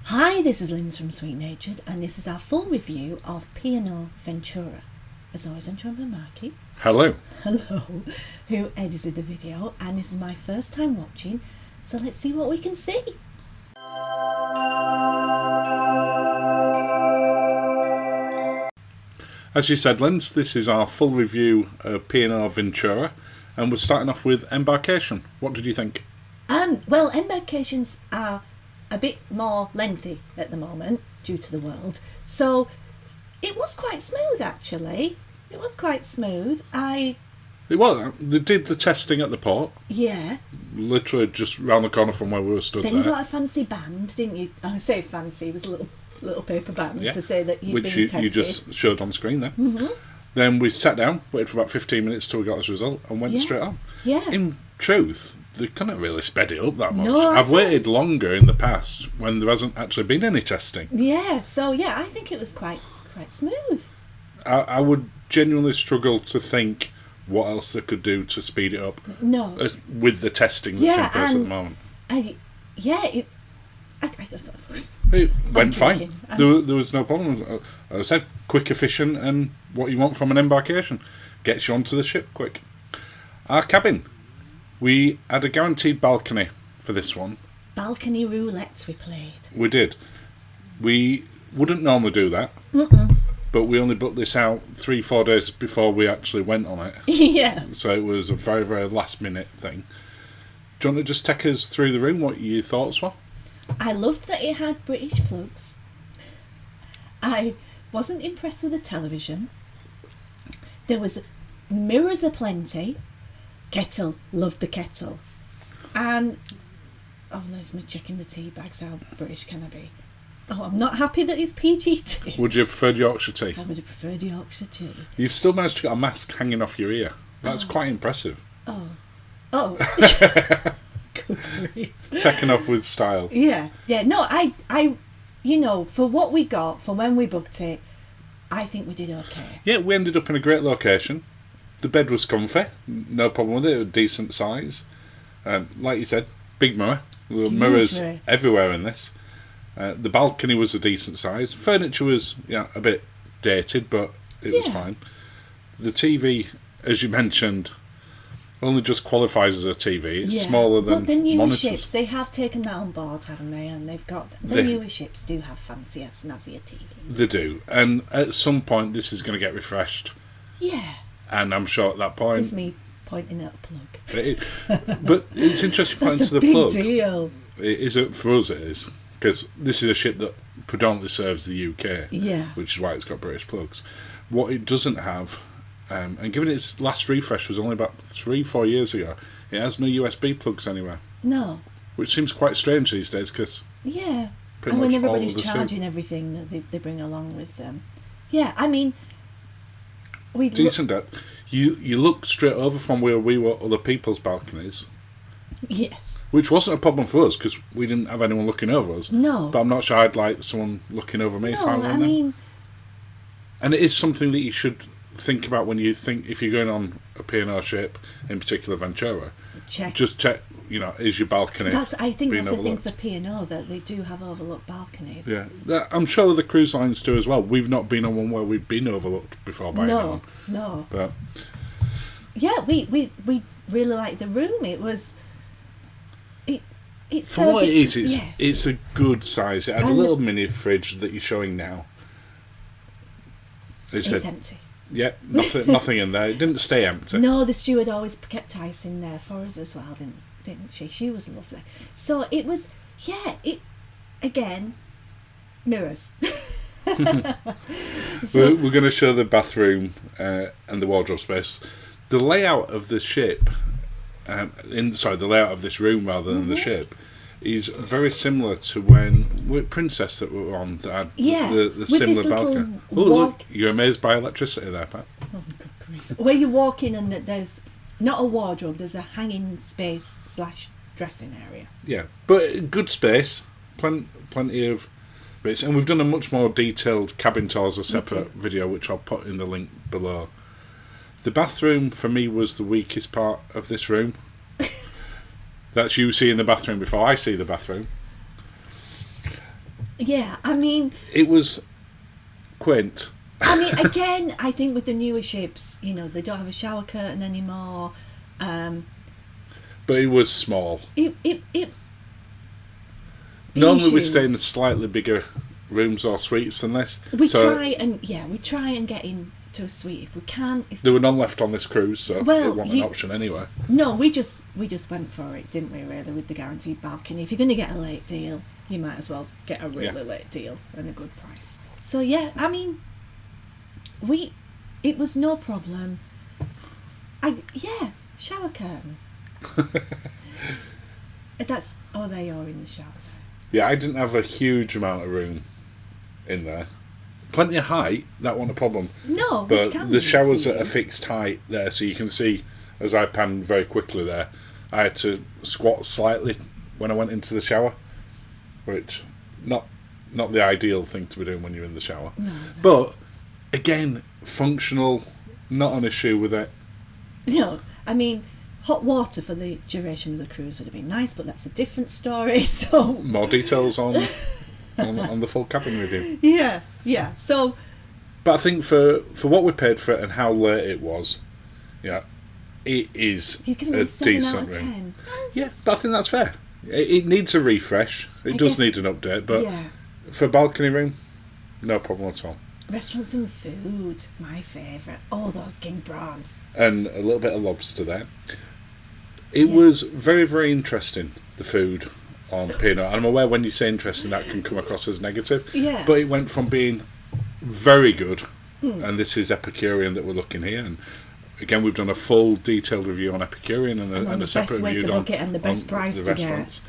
Hi, this is Linzi from Sweet Natured, and this is our full review of P&O Ventura. As always, I'm joined by Marky. Hello. Hello, who edited the video, and this is my first time watching, so let's see what we can see. As you said, Linz, this is our full review of P&O Ventura, and we're starting off with Embarkation. What did you think? Well, embarkations are a bit more lengthy at the moment due to the world, so it was quite smooth actually. It was quite smooth. They did the testing at the port. Yeah. Literally just round the corner from where we were stood Then there. you got a fancy band, didn't you? I say fancy, it was a little paper band to say that you'd been tested. Which you just showed on screen there. Mm-hmm. Then we sat down, waited for about 15 minutes till we got his result, and went straight on. Yeah. In truth, they couldn't really sped it up that much. No, I've waited longer in the past when there hasn't actually been any testing. Yeah, so I think it was quite smooth. I would genuinely struggle to think what else they could do to speed it up. No. With the testing that's in place at the moment. I thought it went fine. There was no problem. As I said, quick, efficient, and what you want from an embarkation. Gets you onto the ship quick. Our cabin. We had a guaranteed balcony for this one. Balcony roulette we played. We did. We wouldn't normally do that. But we only booked this out 3-4 days before we actually went on it. Yeah. So it was a very, very last minute thing. Do you want to just take us through the room, what your thoughts were? I loved that it had British plugs. I wasn't impressed with the television. There was mirrors aplenty. Kettle, loved the kettle. And, there's me checking the tea bags. How British can I be? I'm not happy that it's PG tea. Would you have preferred Yorkshire tea? I would have preferred Yorkshire tea. You've still managed to get a mask hanging off your ear. That's quite impressive. Oh. Taken off with style. Yeah. No, I for what we got, for when we booked it, I think we did okay. Yeah, we ended up in a great location. The bed was comfy, no problem with it. It was decent size. Like you said, big mirror. There were mirrors everywhere in this. The balcony was a decent size. Furniture was a bit dated, but it was fine. The TV, as you mentioned, only just qualifies as a TV. It's smaller than But the newer monitors. ships, they have taken that on board, haven't they? And they've got the newer ships do have fancier, snazzier TVs. They do, and at some point this is going to get refreshed. Yeah. And I'm sure at that point, It's me pointing at a plug. But it's interesting pointing to the That's a plug. big deal. It is for us. It is because this is a ship that predominantly serves the UK. Yeah. Which is why it's got British plugs. What it doesn't have. And given its last refresh was only about 3-4 years ago, it has no USB plugs anywhere. No. Which seems quite strange these days because Yeah. pretty And when much everybody's all of us charging everything that they bring along with them. Yeah, I mean, decent depth. You look straight over from where we were other people's balconies. Yes. Which wasn't a problem for us because we didn't have anyone looking over us. No. But I'm not sure I'd like someone looking over me if I were I there. mean... And it is something that you should think about when you think, if you're going on a P&O ship, in particular Ventura, just check, is your balcony I think being that's the thing overlooked? for P&O, that they do have overlooked balconies. Yeah, I'm sure the cruise lines do as well. We've not been on one where we've been overlooked before by anyone. No. But yeah, we really liked the room. It was... It's for what it is, it's a good size. It had a little mini fridge that you're showing now. It's empty. Yeah, nothing in there. It didn't stay empty. No, the steward always kept ice in there for us as well, didn't she? She was lovely. So it was, again, mirrors. We're going to show the bathroom and the wardrobe space. The layout of the ship, the layout of this room rather than the ship, is very similar to when Princess that we were on that had the similar balcony. Oh, look, you're amazed by electricity there, Pat. Oh, good grief. Where you walk in and there's not a wardrobe, there's a hanging space / dressing area. Yeah, but good space, plenty of bits, and we've done a much more detailed cabin tour as a separate video, which I'll put in the link below. The bathroom for me was the weakest part of this room. That's you seeing the bathroom before I see the bathroom. Yeah, I mean... It was quaint. I mean, again, I think with the newer ships, you know, they don't have a shower curtain anymore. But it was small. It Normally we stay in slightly bigger rooms or suites than this. We try and get into a suite if we can. There were none left on this cruise, so it wasn't an option anyway. No, we just went for it, didn't we? Really, with the guaranteed balcony. If you're going to get a late deal, you might as well get a really late deal and a good price. So yeah, I mean, it was no problem. Shower curtain. That's they are in the shower. Yeah, I didn't have a huge amount of room in there. Plenty of height, that wasn't a problem. No, but the shower's at a fixed height there, so you can see as I panned very quickly there, I had to squat slightly when I went into the shower, which not the ideal thing to be doing when you're in the shower. No. But again, functional, not an issue with it. No, I mean, hot water for the duration of the cruise would have been nice, but that's a different story. So more details on the full cabin review. Yeah. So, but I think for what we paid for it and how late it was, it is a decent out of 10. room. Yes, but I think that's fair. It needs a refresh. It does need an update, but for a balcony room, no problem at all. Restaurants and food, my favourite. Oh, those king prawns. And a little bit of lobster there. It was very, very interesting, the food on P&O. And I'm aware when you say interesting, that can come across as negative. Yeah. But it went from being very good, and this is Epicurean that we're looking here. And again, we've done a full detailed review on Epicurean and a separate review on the best price the restaurants.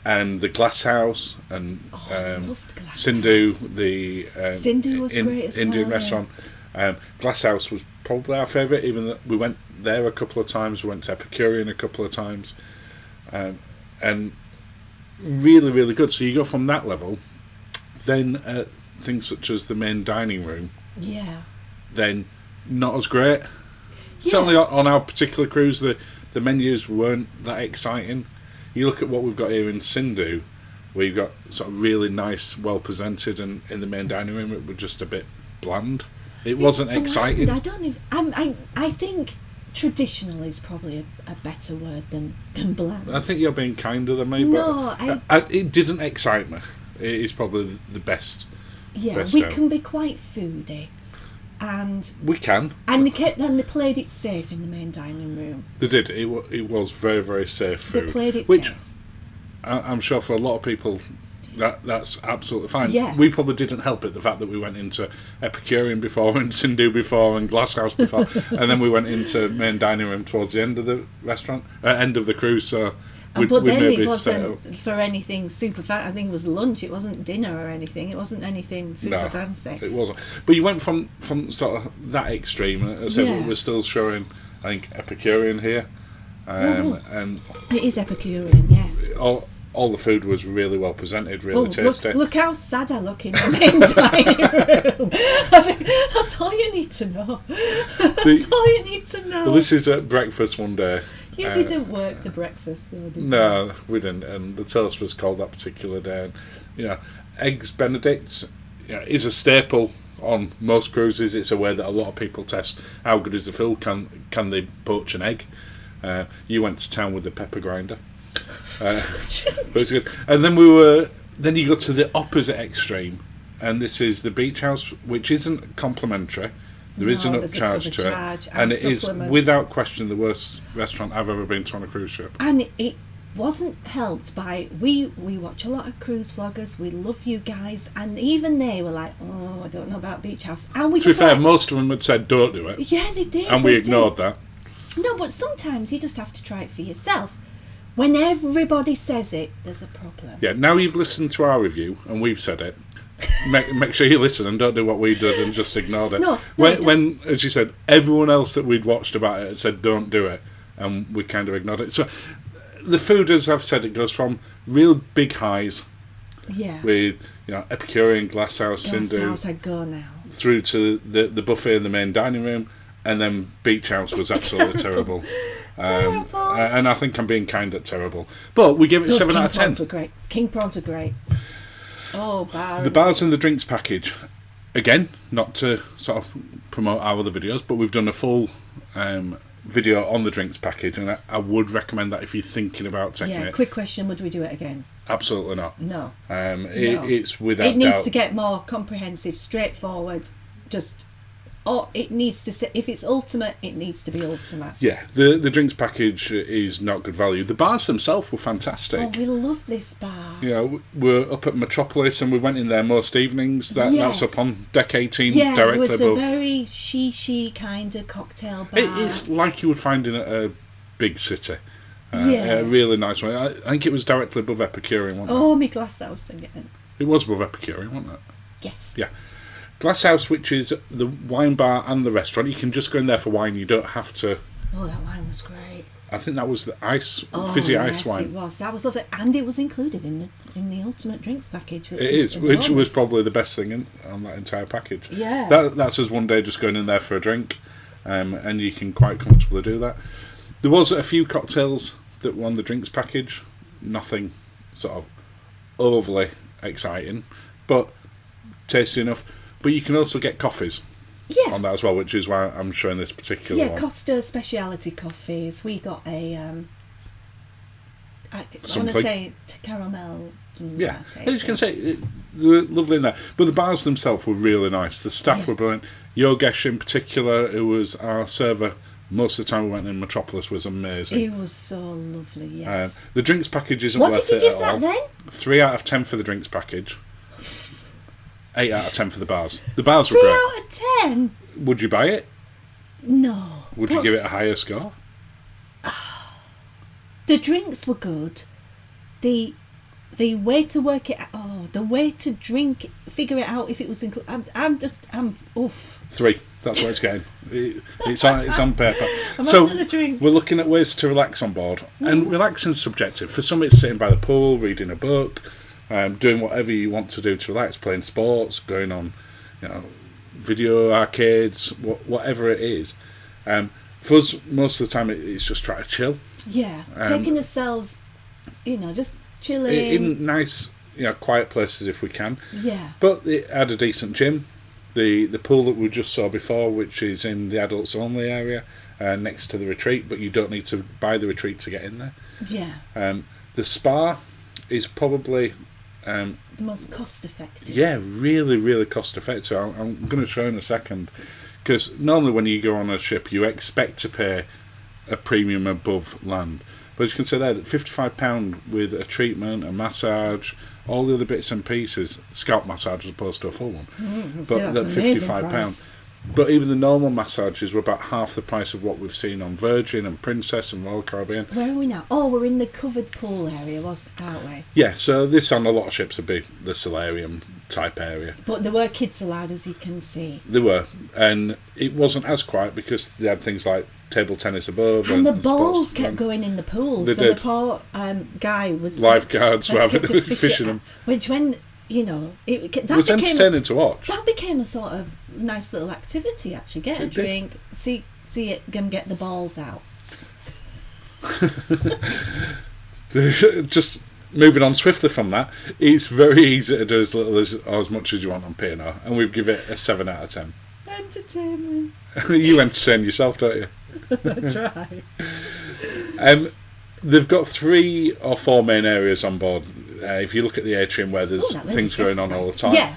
And the Glass House and Sindhu, Sindhu was great as Indian well, restaurant. Glass House was probably our favourite, even though we went there a couple of times, we went to Epicurean a couple of times, and really, really good. So you go from that level, then things such as the main dining room, then not as great. Certainly on our particular cruise, the menus weren't that exciting. You look at what we've got here in Sindhu, where you've got sort of really nice, well presented, and in the main dining room it was just a bit bland. It wasn't exciting. I don't even. I think traditional is probably a better word than bland. I think you're being kinder than me. No, but it didn't excite me. It is probably the best. Yeah, best we out. can be quite foodie, and we can. And they played it safe in the main dining room. They did. It was very, very safe food. They played it which safe. I'm sure for a lot of people that's absolutely fine. Yeah. We probably didn't help it, the fact that we went into Epicurean before and Sindhu before and Glass House before and then we went into main dining room towards the end of the restaurant, end of the cruise, so but then it wasn't for anything super fancy. I think it was lunch, it wasn't dinner or anything. It wasn't anything super fancy. It wasn't. But you went from sort of that extreme. As I said, we're still showing, I think, Epicurean here. And it is Epicurean, yes. All the food was really well presented, really tasty. Look how sad I look in the main dining room. That's all you need to know. That's all you need to know. Well, this is at breakfast one day. You didn't work the breakfast, though, did you? No, we didn't. And the toast was cold that particular day. And, eggs Benedict is a staple on most cruises. It's a way that a lot of people test how good is the food. Can they poach an egg? You went to town with the pepper grinder. But it's good. And then then you go to the opposite extreme, and this is the beach house, which isn't complimentary. There is an upcharge to it, and it is without question the worst restaurant I've ever been to on a cruise ship. And it wasn't helped by we watch a lot of cruise vloggers. We love you guys, and even they were like, "Oh, I don't know about beach house." And we to be fair, most of them had said, "Don't do it." Yeah, they did, and we ignored that. No, but sometimes you just have to try it for yourself. When everybody says it, there's a problem. Yeah, now you've listened to our review and we've said it. Make sure you listen and don't do what we did and just ignored it. When, as you said, everyone else that we'd watched about it had said don't do it, and we kind of ignored it. So the food, as I've said, it goes from real big highs, with Epicurean, Glass House, Sindhu, I'd go now, through to the buffet in the main dining room, and then Beach House was absolutely terrible. And I think I'm being kind at terrible. But we give it 7 out of 10. King prawns were great. Oh, bar. The bars and the drinks package. Again, not to sort of promote our other videos, but we've done a full video on the drinks package, and I would recommend that if you're thinking about taking it. Quick question, would we do it again? Absolutely not. No. It's without doubt. It needs to get more comprehensive, straightforward, just... Or it needs to... If it's ultimate, it needs to be ultimate. Yeah, the drinks package is not good value. The bars themselves were fantastic. Oh, we love this bar. You know, we're up at Metropolis and we went in there most evenings. That's up on deck 18, directly above. Yeah, it was a very she kind of cocktail bar. It's like you would find in a big city. A really nice one. I think it was directly above Epicurean, wasn't it? Oh, my Glass House again. It was above Epicurean, wasn't it? Yes. Yeah. Glass House, which is the wine bar and the restaurant. You can just go in there for wine. You don't have to... Oh, that wine was great. I think that was the fizzy ice wine. It was. That was lovely. And it was included in the ultimate drinks package. Which was probably the best thing on that entire package. Yeah. That's us one day just going in there for a drink, and you can quite comfortably do that. There was a few cocktails that were on the drinks package. Nothing sort of overly exciting, but tasty enough. But you can also get coffees on that as well, which is why I'm showing this particular one. Yeah, Costa speciality coffees. We got a, I want to say caramel. Yeah, as you can say, they're lovely in there. But the bars themselves were really nice. The staff were brilliant. Yogesh in particular, who was our server, most of the time we went in Metropolis, was amazing. He was so lovely, yes. The drinks package isn't what worth did it you give at that all. then? 3 out of 10 for the drinks package. 8 out of 10 for the bars. The bars were 3 great. out of 10? Would you buy it? No. Would you give it a higher score? The drinks were good. The way to work it out, the way to drink, figure it out if it was included. I'm oof. 3. That's what it's getting. It's on paper. We're looking at ways to relax on board. And relaxing's subjective. For some it's sitting by the pool, reading a book, doing whatever you want to do to relax, playing sports, going on, video arcades, whatever it is. For us, most of the time, it's just trying to chill. Yeah, taking ourselves, just chilling in nice, quiet places if we can. Yeah. But it had a decent gym. The pool that we just saw before, which is in the adults only area, next to the retreat, but you don't need to buy the retreat to get in there. Yeah. The spa is probably the most cost effective. Yeah, really, really cost effective. I'm going to show in a second, because normally when you go on a ship, you expect to pay a premium above land. But as you can see there, that £55 with a treatment, a massage, all the other bits and pieces, scalp massage as opposed to a full one. But that £55. But even the normal massages were about half the price of what we've seen on Virgin and Princess and Royal Caribbean. Where are we now? Oh, we're in the covered pool area, aren't we? Yeah, so this on a lot of ships would be the solarium type area. But there were kids allowed, as you can see. There were, and it wasn't as quiet because they had things like table tennis above. And the balls kept going in the pool. They so did. The poor guy was... Lifeguards were fishing them. Which when... it was entertaining to watch. That became a sort of nice little activity, actually. Get a drink, see them get the balls out. Just moving on swiftly from that, it's very easy to do as little as much as you want on P&O, and we've given it a 7 out of 10. Entertainment. You entertain yourself, don't you? I try. They've got 3 or 4 main areas on board. If you look at the atrium where there's things going on all the time. Yeah.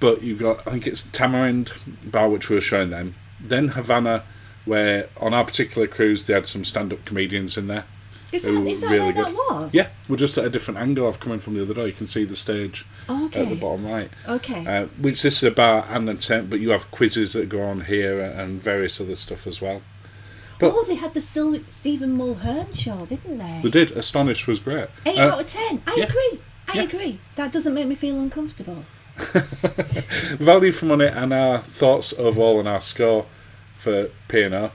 But you've got, I think it's Tamarind Bar, which we were showing them. Then Havana, where on our particular cruise they had some stand-up comedians in there. Is that really where that was? Yeah, we're just at a different angle. I've come in from the other door. You can see the stage at the bottom right. Okay. Which this is a bar and a tent, but you have quizzes that go on here and various other stuff as well. But they had the Stephen Mulhern show, didn't they? They did. Astonished was great. 8 out of 10. I agree. That doesn't make me feel uncomfortable. Value for money and our thoughts overall and our score for P&O.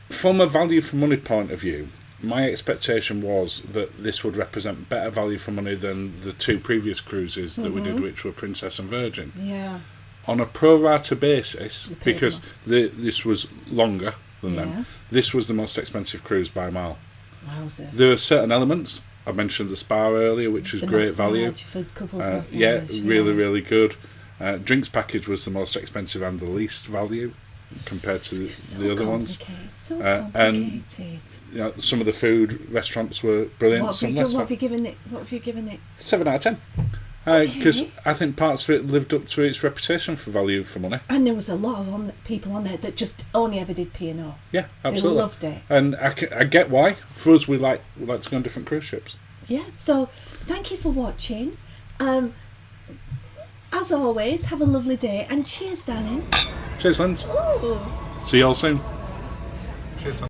From a value for money point of view, my expectation was that this would represent better value for money than the 2 previous cruises that we did, which were Princess and Virgin. Yeah. On a pro rata basis, because this was longer than them, this was the most expensive cruise by a mile. Wowzers. There are certain elements I mentioned the spa earlier, which was The great massage value. for couples massage. Yeah, really good. Drinks package was the most expensive and the least value compared to the other ones. So complicated. And some of the food restaurants were brilliant. What have you given it? 7 out of 10. Because I think parts of it lived up to its reputation for value for money. And there was a lot of people on there that just only ever did P&O. Yeah, absolutely. They loved it. And I get why. For us, we like to go on different cruise ships. Yeah, so thank you for watching. As always, have a lovely day and cheers, darling. Cheers, Linz. Ooh. See you all soon.